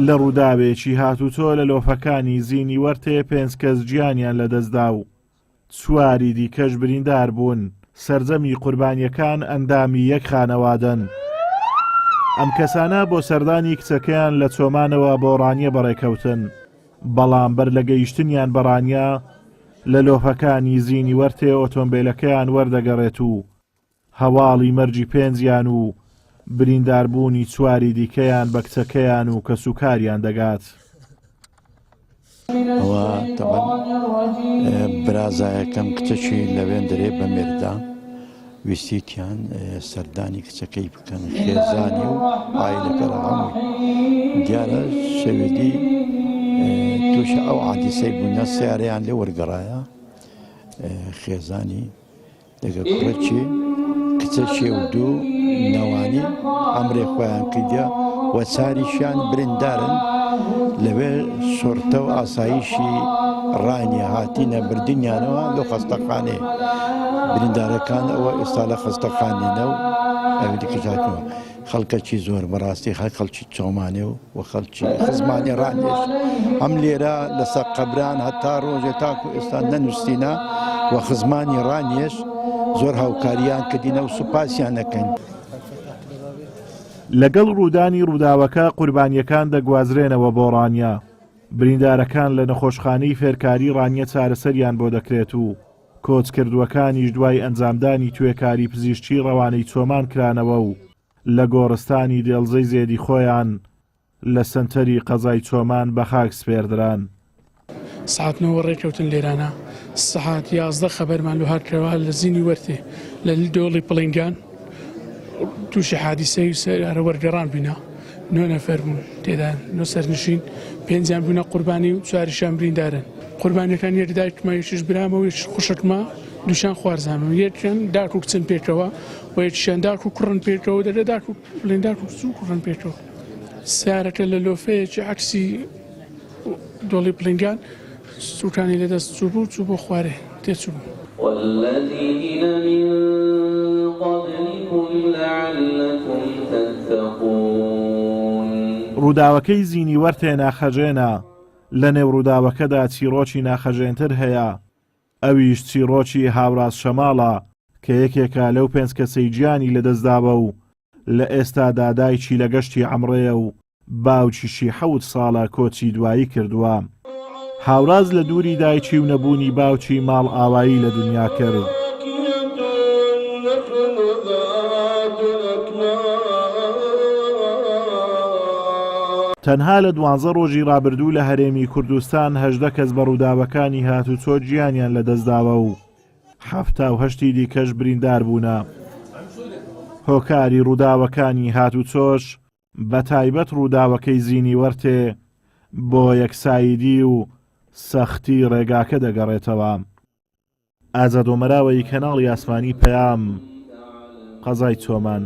لە ڕووداوێکی هاتووتۆ لە لۆفەکانی زینی وەرتێ 5 کەس گیانیان لەدەستدا و چواری دیکەش بریندار بوون. سەرجەمی قوربانیەکان ئەندامی یەک خانەوادەن. ئەم کەسانە بۆ سەردانی کچەکەیان لە چۆمانەوە بۆ ڕانیە بەڕێکەوتن، بەڵام بەر لە گەیشتنیان بەڕانیە لە لۆفەکانی زینی وەرتێ ئۆتۆمبیلەکەیان وەردەگەڕێت و هەواڵی مەرجی پێنجیان و برینداربوونی چواری دیکەیان بە کچەکەیان و کەسوکاریان دەگات. ئەوە برازایەکەم کچەکی لەوێن دەرێ بە مێردا ویستیتیان سەردانی کچەکەی بکەن خێزانی و ئایلەکە لە هەمووی دیارە شەوێدی تووشە ئەو عادیسەی بوونە سیارەیان لێ وەرگەڕایە خێزانی لەگە کوڕەکی کچەشێ و دوو نەوانی ئەمرێ خۆیان کردیا وە چاریشیان بریندارن لەوێ شۆرتە و ئاسایشی ڕانی هاتینە بردنیانەوە لە خەستەخانێ بریندارەکان ئەوە ئێستا لە خەستەخانێنە و ئەوێ کەژاتەوە خەڵکەکی زۆر بەڕاستی خەڵکی چۆمانێ و خەڵکی خزمانی ڕانێش ئەم لێرە لەسەر قەبران هەتا ڕۆژێ تاکو ئێستا نەنووسینە و خزمانی ڕانێش زۆر هاوکاریان کردینە و سوپاسیان نەکەین. لەگەڵ ڕوودانی ڕووداوەکە قوربانیەکان دەگوازرێنەوە بۆ ڕانیە. بریندارەکان لە نەخۆشخانەی فێرکاری ڕانیە چارەسەریان بۆ دەکرێت و کۆچکردوەکانیش دوای ئەنجامدانی توێکاری پزیشکی ڕەوانەی چۆمان کرانەوە و لە گۆڕستانی دێڵزەی زێدی خۆیان لە سنتەری قەزای چۆمان بە خاک سپێردران. سعات 9 ڕێکەوتن لێرانە سعات 11 خەبەرمان لە هاتکەوە لە زینی وەرتێ لە دۆڵی پڵنگان تووشی حادیسەی سەرارە وەرگەڕان بووینە 9 نەفەر بوون تێدا 9 سەرنشین 5یان بوونە قوربانی و 4یشیان بریندارن. قوربانیەکان یەکدایکمە یەکیش برامە و خوشکمە دووشان خوارزانەوە یەکیان داک و کچن پێکەوە و یەکیشیان داک و کوڕن پێکەوە دەدە داک و بڵێنداک و سوو کوڕن پێکەوە. سیارەکە لە لۆفەیەکی عەکسی دۆڵی پڵنگان سوکانی لەدەست چوو بوو چوو بۆ خوارێ تێچوو بوو. والذين من قبلكم لعلكم تتقون. ڕووداوەکەی زینی وەرتێ ناخەژێنە. لە نێو ڕووداوەکەدا چیرۆکی ناخەژێنتر هەیە، ئەویش چیرۆکی هاوڕاز شەماڵە کە یەکێکە لەو 5 کەسەی گیانی لەدەستداوە و لە ئێستادا دایکی لە گەشتی عەمرەیە و باوکیشی 7 ساڵە کۆچی دوایی کردووە. هاوراز لە دووری دایکی و نەبوونی باوکی ماڵ ئاوایی لە دنیا کرد. تەنها لە 12 ڕۆژی ڕابردوو لە هەرێمی کوردستان 18 کەس بە ڕووداوەکانی هاتوچۆ گیانیان لەدەستداوە و 78 دیکەش بریندار بوونە. هۆکاری ڕووداوەکانی هاتوچۆش بە تایبەت ڕووداوەکەی زینی وەرتێ بۆ یەکساییدی و سەختی ڕێگاکە دەگەڕێتەوە. ئازادۆمەراوەی کەناڵی ئاسمانی پەیام، قەزای چۆمان.